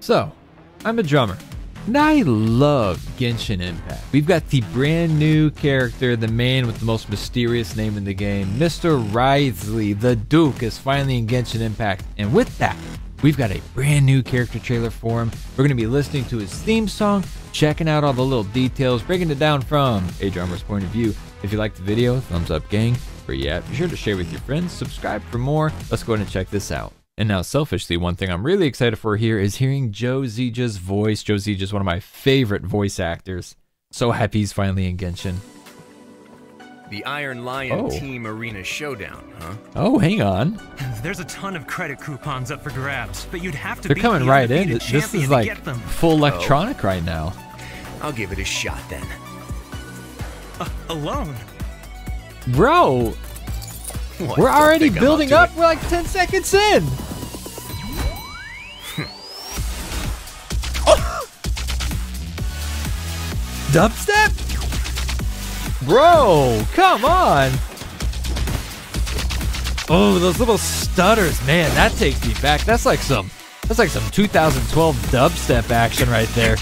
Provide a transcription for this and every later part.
So, I'm a drummer, and I love Genshin Impact. We've got the brand new character, the man with the most mysterious name in the game, Mr. Wriothesley, the Duke, is finally in Genshin Impact. And with that, we've got a brand new character trailer for him. We're going to be listening to his theme song, checking out all the little details, breaking it down from a drummer's point of view. If you liked the video, thumbs up, gang. For be sure to share with your friends, subscribe for more. Let's go ahead and check this out. And now, selfishly, one thing I'm really excited for here is hearing Joe Zja's voice. Joe Zja is one of my favorite voice actors. So happy he's finally in Genshin. The Iron Lion Team Arena Showdown, huh? Oh, hang on. There's a ton of credit coupons up for grabs, but you'd have to They're coming right in. This is like full electronic right now. I'll give it a shot then. Alone? Bro! What, we're already building up. We're like 10 seconds in. Oh! Dubstep? Bro, come on. Oh, those little stutters, man, that takes me back. That's like some 2012 dubstep action right there.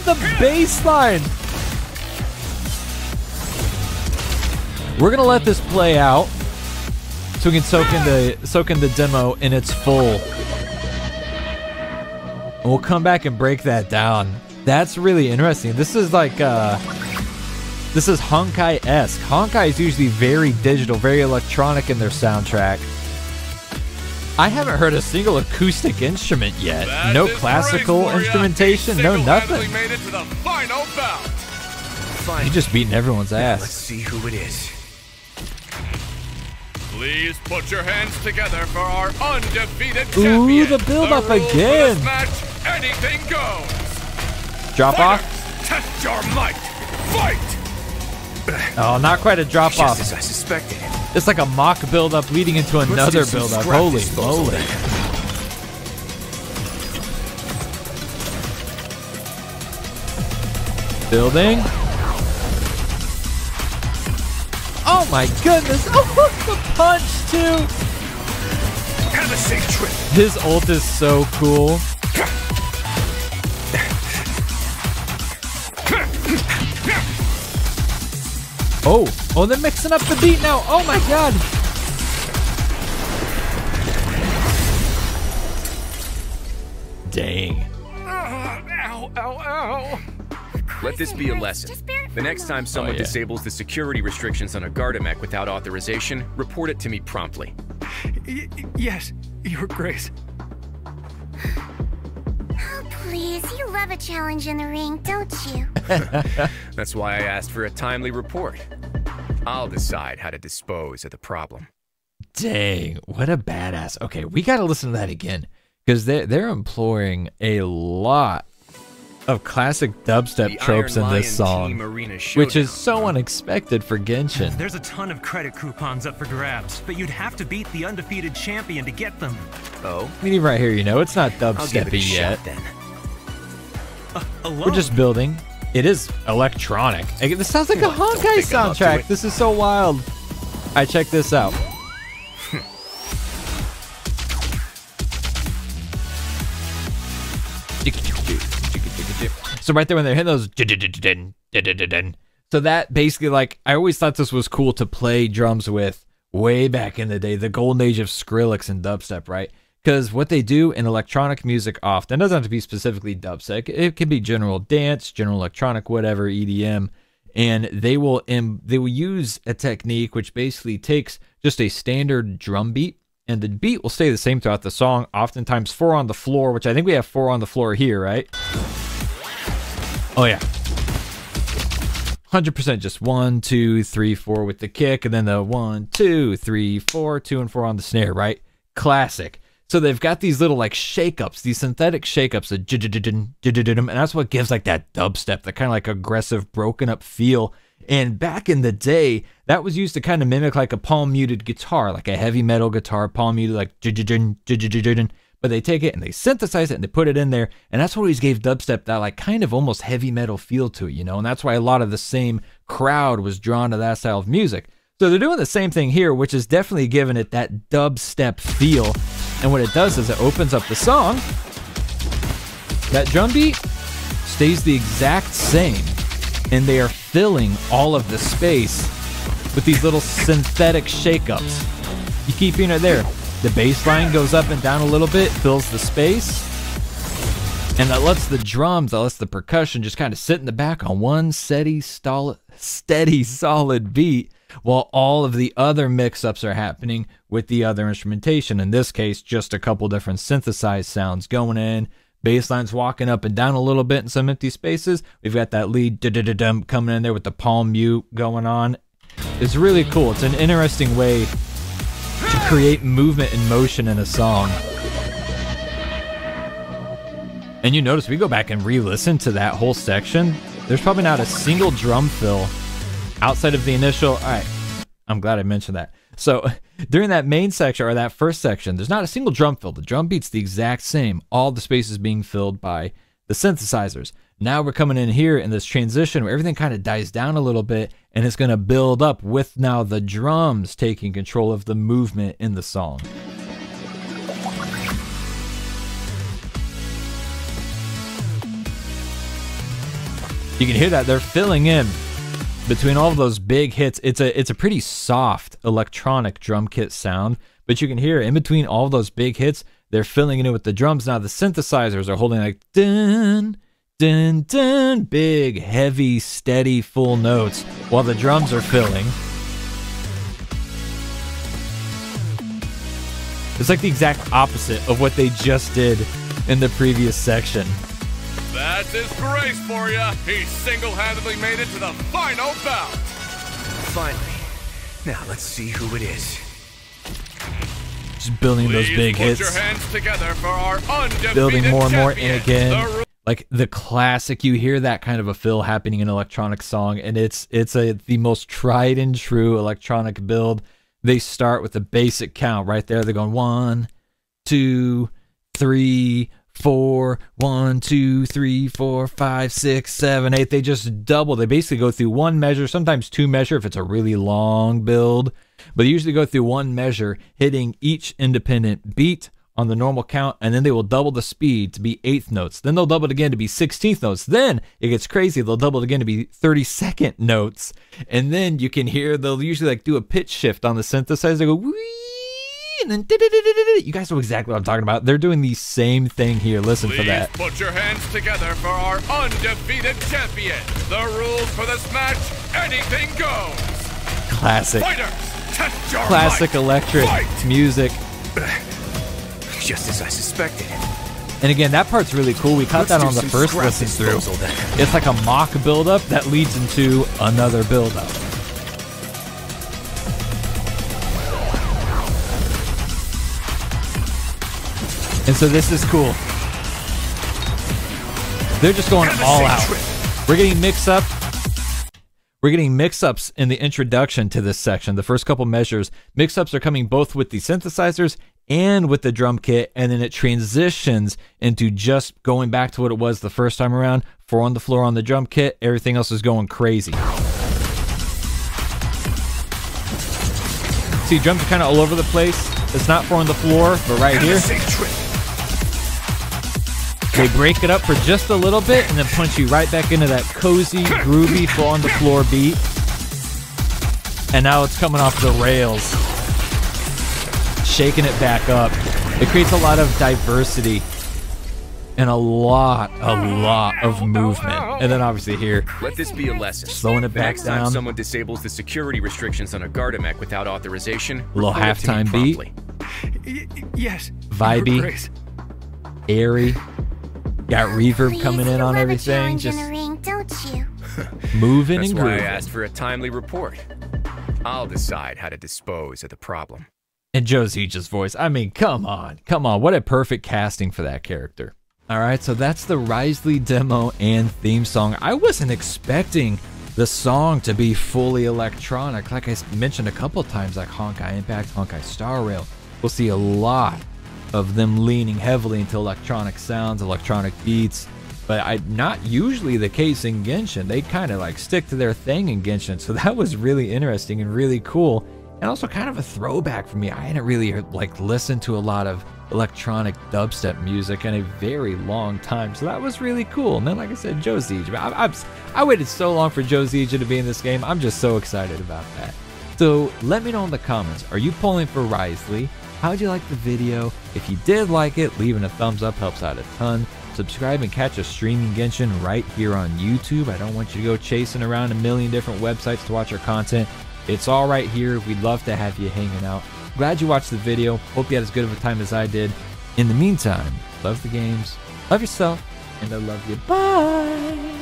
The bass line. We're gonna let this play out so we can soak in the demo in its full. And we'll come back and break that down. That's really interesting. This is like this is Honkai-esque. Honkai is usually very digital, very electronic in their soundtrack. I haven't heard a single acoustic instrument yet. No classical instrumentation, no nothing. Made it to the final bout. You're just beating everyone's ass. Let's see who it is. Please put your hands together for our undefeated champion. Ooh, the build-up again. Match, anything goes. Drop off. Test your might. Fight. Oh, not quite a drop off. Just as I suspected. It's like a mock build-up leading into another build-up. Holy moly. Building. Oh my goodness. Oh, the punch too. Have a safe trip. His ult is so cool. Oh, they're mixing up the beat now. Oh my god. Dang. Ow, ow, ow. Let this be a lesson. The next time someone disables the security restrictions on a Gardamek without authorization, report it to me promptly. Yes, Your Grace. Oh, please, you love a challenge in the ring, don't you? That's why I asked for a timely report. I'll decide how to dispose of the problem. Dang, what a badass. Okay, we gotta listen to that again, because they're employing a lot of classic dubstep tropes in this song, which is so unexpected for Genshin. There's a ton of credit coupons up for grabs, but you'd have to beat the undefeated champion to get them. Oh? I mean, right here, you know, it's not dubsteppy yet. We're just building. It is electronic. This sounds like a Honkai soundtrack. This is so wild. Alright, check this out. So right there when they're hitting those, so that basically, like, I always thought this was cool to play drums with way back in the day, the golden age of Skrillex and dubstep, right? Because what they do in electronic music often, it doesn't have to be specifically dubstep, it can be general dance, general electronic, whatever, EDM, and they will use a technique which basically takes just a standard drum beat, and the beat will stay the same throughout the song, oftentimes 4 on the floor, which I think we have 4 on the floor here, right? Oh yeah, 100% just 1, 2, 3, 4 with the kick, and then the 1, 2, 3, 4, 2 and 4 on the snare, right? Classic. So they've got these little like shake-ups, these synthetic shake-ups, and that's what gives like that dubstep, that kind of like aggressive, broken up feel. And back in the day, that was used to kind of mimic like a palm-muted guitar, like a heavy metal guitar, palm-muted, like but they take it and they synthesize it and they put it in there, and that's what always gave dubstep that like kind of almost heavy metal feel to it, you know, and that's why a lot of the same crowd was drawn to that style of music. So they're doing the same thing here, which is definitely giving it that dubstep feel. And what it does is it opens up the song. That drum beat stays the exact same. And they are filling all of the space with these little synthetic shakeups. You keep hearing it there. The bass line goes up and down a little bit, fills the space. And that lets the drums, that lets the percussion just kind of sit in the back on one steady, solid beat, while all of the other mix-ups are happening with the other instrumentation. In this case, just a couple different synthesized sounds going in. Bass line's walking up and down a little bit in some empty spaces. We've got that lead da-da-da-dum coming in there with the palm mute going on. It's really cool. It's an interesting way to create movement and motion in a song. And you notice we go back and re-listen to that whole section. There's probably not a single drum fill outside of the initial. All right, I'm glad I mentioned that. So during that main section or that first section, there's not a single drum fill. The drum beat's the exact same. All the space is being filled by the synthesizers. Now we're coming in here in this transition where everything kind of dies down a little bit, and it's going to build up with now the drums taking control of the movement in the song. You can hear that they're filling in between all of those big hits. It's a pretty soft electronic drum kit sound, but you can hear in between all of those big hits, they're filling it in with the drums. Now the synthesizers are holding like dun, dun, dun, big, heavy, steady, full notes, while the drums are filling. It's like the exact opposite of what they just did in the previous section. That's his grace for you. He single-handedly made it to the final bout. Finally. Now let's see who it is. Just building those big hits. Put your hands together for our undefeated building more and more, and champion, again, like the classic, you hear that kind of a fill happening in an electronic song, and it's the most tried and true electronic build. They start with a basic count right there. They're going 1, 2, 3, 4, 1, 2, 3, 4, 5, 6, 7, 8. They just double. They basically go through one measure, sometimes two measure if it's a really long build, but they usually go through one measure, hitting each independent beat on the normal count, and then they will double the speed to be 8th notes. Then they'll double it again to be 16th notes. Then it gets crazy. They'll double it again to be 32nd notes, and then you can hear they'll usually like do a pitch shift on the synthesizer. They go wee. And then you guys know exactly what I'm talking about. They're doing the same thing here. Listen for that. Put your hands together for our undefeated champion. The rules for this match, anything goes. Classic. Fighters, test your classic might. electric Fight. music. Just as I suspected. And again, that part's really cool. We caught that on the first listen through. It's like a mock buildup that leads into another buildup. And so this is cool. They're just going all out. We're getting mix-up. We're getting mix-ups in the introduction to this section. The first couple measures, mix-ups are coming both with the synthesizers and with the drum kit, and then it transitions into just going back to what it was the first time around. 4 on the floor on the drum kit. Everything else is going crazy. See, drums are kind of all over the place. It's not 4 on the floor, but right here, they break it up for just a little bit and then punch you right back into that cozy, groovy, 4 on the floor beat. And now it's coming off the rails, shaking it back up. It creates a lot of diversity and a lot of movement. And then obviously here, Let this be a lesson. slowing it back Next time down. someone disables the security restrictions on a Gardamek without authorization, A little report it to me halftime beat. promptly. Yes. Vibey. Your Grace. Airy. Got reverb Please, coming in you on love a everything. challenge Just in the ring, don't you? moving That's and why I grooving. asked for a timely report. I'll decide how to dispose of the problem. And Joe Zeech's voice. I mean, come on. What a perfect casting for that character. All right, so that's the Wriothesley demo and theme song. I wasn't expecting the song to be fully electronic. Like I mentioned a couple times, like Honkai Impact, Honkai Star Rail. We'll see a lot of them leaning heavily into electronic sounds, electronic beats. but not usually the case in Genshin. They kind of like stick to their thing in Genshin, so that was really interesting and really cool, and also kind of a throwback for me. I hadn't really like listened to a lot of electronic dubstep music in a very long time, so that was really cool. And then, like I said, Joe Zieja. I waited so long for Joe Zieja to be in this game. I'm just so excited about that. So let me know in the comments, are you pulling for Wriothesley? How'd you like the video? If you did like it, leaving a thumbs up helps out a ton. Subscribe and catch us streaming Genshin right here on YouTube. I don't want you to go chasing around a million different websites to watch our content. It's all right here. We'd love to have you hanging out. Glad you watched the video. Hope you had as good of a time as I did. In the meantime, love the games, love yourself, and I love you. Bye!